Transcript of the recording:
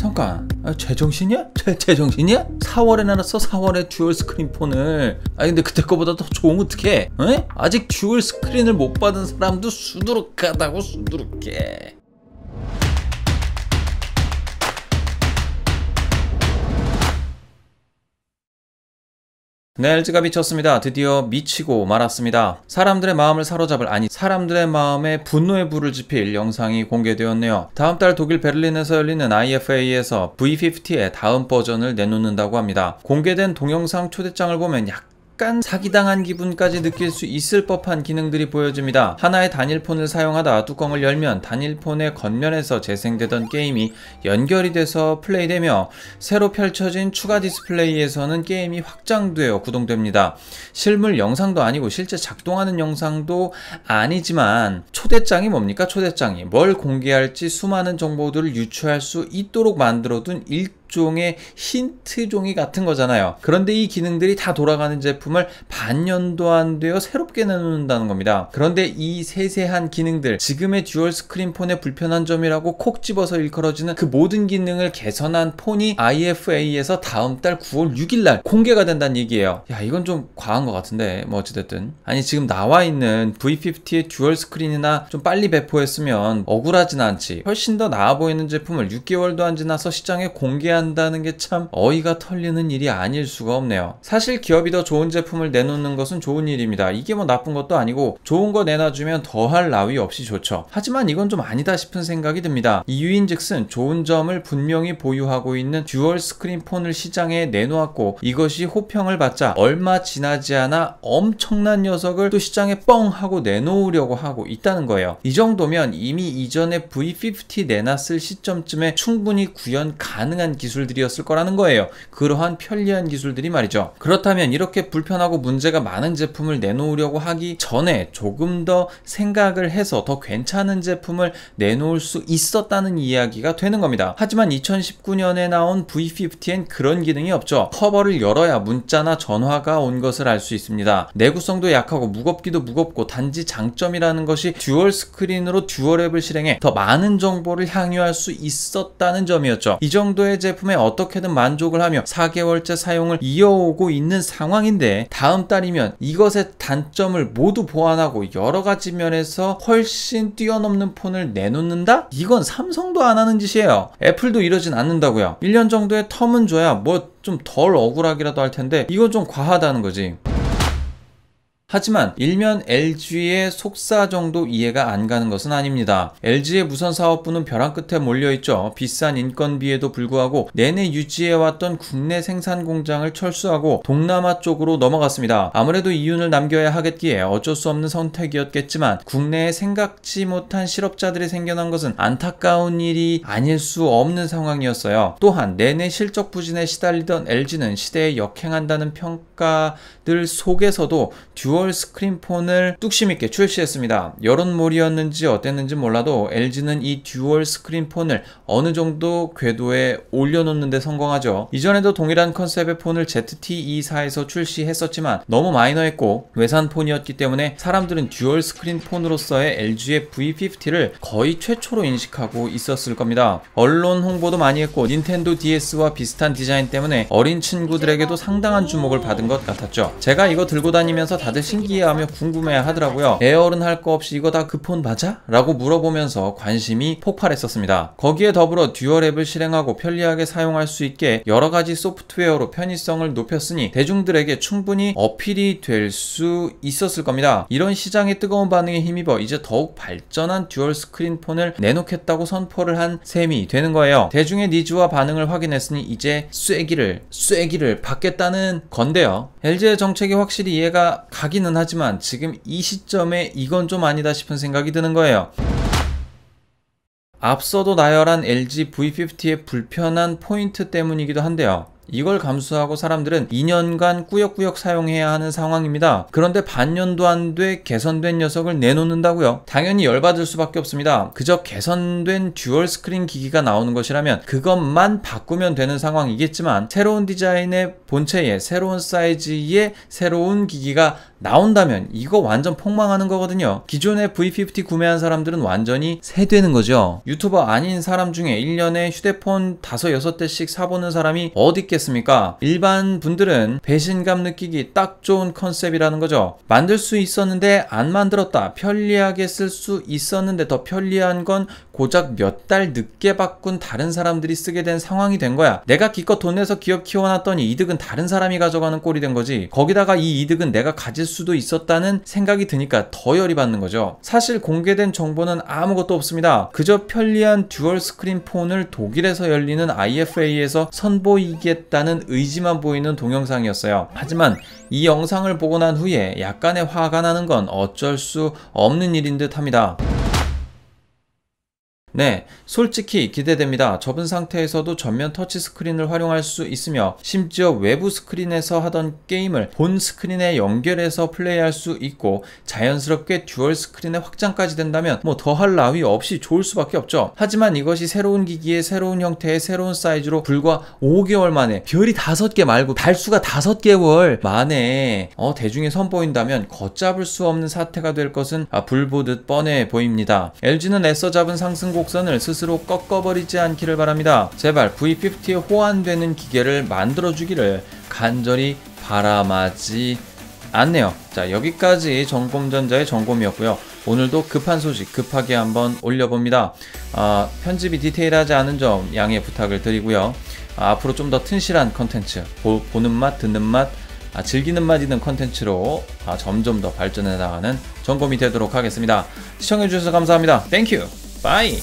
잠깐, 제정신이야? 제정신이야? 4월에 나왔어. 4월에 듀얼 스크린 폰을. 근데 그때 거보다 더 좋으면 어떡해? 아직 듀얼 스크린을 못 받은 사람도 수두룩하다고. 수두룩해. 네, LG가 미쳤습니다. 드디어 미치고 말았습니다. 사람들의 마음을 사로잡을, 아니 사람들의 마음에 분노의 불을 지필 영상이 공개되었네요. 다음 달 독일 베를린에서 열리는 IFA에서 V50의 다음 버전을 내놓는다고 합니다. 공개된 동영상 초대장을 보면 약간 사기당한 기분까지 느낄 수 있을 법한 기능들이 보여집니다. 하나의 단일폰을 사용하다 뚜껑을 열면 단일폰의 겉면에서 재생되던 게임이 연결이 돼서 플레이되며, 새로 펼쳐진 추가 디스플레이에서는 게임이 확장되어 구동됩니다. 실물 영상도 아니고 실제 작동하는 영상도 아니지만 초대장이 뭡니까? 초대장이 뭘 공개할지 수많은 정보들을 유추할 수 있도록 만들어둔 일종의 힌트 종이 같은 거잖아요. 그런데 이 기능들이 다 돌아가는 제품을 반년도 안 되어 새롭게 내놓는다는 겁니다. 그런데 이 세세한 기능들, 지금의 듀얼 스크린 폰의 불편한 점이라고 콕 집어서 일컬어지는 그 모든 기능을 개선한 폰이 IFA에서 다음 달 9월 6일날 공개가 된다는 얘기예요. 야, 이건 좀 과한 것 같은데 뭐 어찌됐든. 아니, 지금 나와 있는 V50의 듀얼 스크린이나 좀 빨리 배포했으면 억울하진 않지. 훨씬 더 나아 보이는 제품을 6개월도 안 지나서 시장에 공개한다는 게 참 어이가 털리는 일이 아닐 수가 없네요. 사실 기업이 더 좋은 제품을 내놓는 것은 좋은 일입니다. 이게 뭐 나쁜 것도 아니고 좋은 거 내놔주면 더할 나위 없이 좋죠. 하지만 이건 좀 아니다 싶은 생각이 듭니다. 이유인즉슨 좋은 점을 분명히 보유하고 있는 듀얼 스크린 폰을 시장에 내놓았고, 이것이 호평을 받자 얼마 지나지 않아 엄청난 녀석을 또 시장에 뻥 하고 내놓으려고 하고 있다는 거예요. 이 정도면 이미 이전에 V50 내놨을 시점쯤에 충분히 구현 가능한 기술들이었을 거라는 거예요. 그러한 편리한 기술들이 말이죠. 그렇다면 이렇게 불편하고 문제가 많은 제품을 내놓으려고 하기 전에 조금 더 생각을 해서 더 괜찮은 제품을 내놓을 수 있었다는 이야기가 되는 겁니다. 하지만 2019년에 나온 V50엔 그런 기능이 없죠. 커버를 열어야 문자나 전화가 온 것을 알 수 있습니다. 내구성도 약하고 무겁기도 무겁고, 단지 장점이라는 것이 듀얼 스크린으로 듀얼 앱을 실행해 더 많은 정보를 향유할 수 있었다는 점이었죠. 이 정도의 제품에 어떻게든 만족을 하며 4개월째 사용을 이어오고 있는 상황인데, 다음 달이면 이것의 단점을 모두 보완하고 여러가지 면에서 훨씬 뛰어넘는 폰을 내놓는다? 이건 삼성도 안 하는 짓이에요. 애플도 이러진 않는다고요. 1년 정도의 텀은 줘야 뭐 좀 덜 억울하기라도 할 텐데, 이건 좀 과하다는 거지. 하지만 일면 LG의 속사 정도 이해가 안 가는 것은 아닙니다. LG의 무선 사업부는 벼랑 끝에 몰려있죠. 비싼 인건비에도 불구하고 내내 유지해왔던 국내 생산 공장을 철수하고 동남아 쪽으로 넘어갔습니다. 아무래도 이윤을 남겨야 하겠기에 어쩔 수 없는 선택이었겠지만, 국내에 생각지 못한 실업자들이 생겨난 것은 안타까운 일이 아닐 수 없는 상황이었어요. 또한 내내 실적 부진에 시달리던 LG는 시대에 역행한다는 평가들 속에서도 듀얼 스크린 폰을 뚝심있게 출시했습니다. 여론몰이였는지 어땠는지 몰라도 LG는 이 듀얼 스크린 폰을 어느 정도 궤도에 올려놓는 데 성공하죠. 이전에도 동일한 컨셉의 폰을 ZT-E4에서 출시했었지만 너무 마이너했고 외산 폰이었기 때문에 사람들은 듀얼 스크린 폰으로서의 LG의 V50를 거의 최초로 인식하고 있었을 겁니다. 언론 홍보도 많이 했고 닌텐도 DS와 비슷한 디자인 때문에 어린 친구들에게도 상당한 주목을 받은 것 같았죠. 제가 이거 들고 다니면서 다들 신기해하며 궁금해 하더라고요. 애어른 할 거 없이 이거 다 그 폰 맞아? 라고 물어보면서 관심이 폭발했었습니다. 거기에 더불어 듀얼 앱을 실행하고 편리하게 사용할 수 있게 여러가지 소프트웨어로 편의성을 높였으니 대중들에게 충분히 어필이 될 수 있었을 겁니다. 이런 시장의 뜨거운 반응에 힘입어 이제 더욱 발전한 듀얼 스크린 폰을 내놓겠다고 선포를 한 셈이 되는 거예요. 대중의 니즈와 반응을 확인했으니 이제 쐐기를 받겠다는 건데요. LG의 정책이 확실히 이해가 가기는 하지만 지금 이 시점에 이건 좀 아니다 싶은 생각이 드는 거예요. 앞서도 나열한 LG V50의 불편한 포인트 때문이기도 한데요. 이걸 감수하고 사람들은 2년간 꾸역꾸역 사용해야 하는 상황입니다. 그런데 반년도 안 돼 개선된 녀석을 내놓는다고요? 당연히 열받을 수밖에 없습니다. 그저 개선된 듀얼 스크린 기기가 나오는 것이라면 그것만 바꾸면 되는 상황이겠지만, 새로운 디자인의 본체에 새로운 사이즈의 새로운 기기가 나온다면 이거 완전 폭망하는 거거든요. 기존에 V50 구매한 사람들은 완전히 새되는 거죠. 유튜버 아닌 사람 중에 1년에 휴대폰 5, 6대씩 사보는 사람이 어디 있겠습니까? 일반 분들은 배신감 느끼기 딱 좋은 컨셉이라는 거죠. 만들 수 있었는데 안 만들었다. 편리하게 쓸 수 있었는데 더 편리한 건 고작 몇 달 늦게 바꾼 다른 사람들이 쓰게 된 상황이 된 거야. 내가 기껏 돈 내서 기업 키워놨더니 이득은 다른 사람이 가져가는 꼴이 된 거지. 거기다가 이 이득은 내가 가질 수도 있었다는 생각이 드니까 더 열이 받는 거죠. 사실 공개된 정보는 아무것도 없습니다. 그저 편리한 듀얼 스크린 폰을 독일에서 열리는 IFA에서 선보이겠다는 의지만 보이는 동영상이었어요. 하지만 이 영상을 보고 난 후에 약간의 화가 나는 건 어쩔 수 없는 일인 듯 합니다. 네, 솔직히 기대됩니다. 접은 상태에서도 전면 터치스크린을 활용할 수 있으며 심지어 외부 스크린에서 하던 게임을 본 스크린에 연결해서 플레이할 수 있고 자연스럽게 듀얼 스크린의 확장까지 된다면 뭐 더할 나위 없이 좋을 수밖에 없죠. 하지만 이것이 새로운 기기의 새로운 형태의 새로운 사이즈로 불과 5개월 만에 별이 5개 말고 달수가 5개월 만에 대중에 선보인다면 걷잡을 수 없는 사태가 될 것은 불 보듯 뻔해 보입니다. LG는 애써 잡은 상승곡 선을 스스로 꺾어버리지 않기를 바랍니다. 제발 V50에 호환되는 기계를 만들어주기를 간절히 바람하지 않네요. 자, 여기까지 정곰전자의 정곰이었고요. 오늘도 급한 소식 급하게 한번 올려봅니다. 편집이 디테일하지 않은 점 양해 부탁을 드리고요. 앞으로 좀 더 튼실한 컨텐츠, 보는 맛, 듣는 맛, 즐기는 맛 있는 컨텐츠로 점점 더 발전해 나가는 정곰이 되도록 하겠습니다. 시청해주셔서 감사합니다. 땡큐! 바이!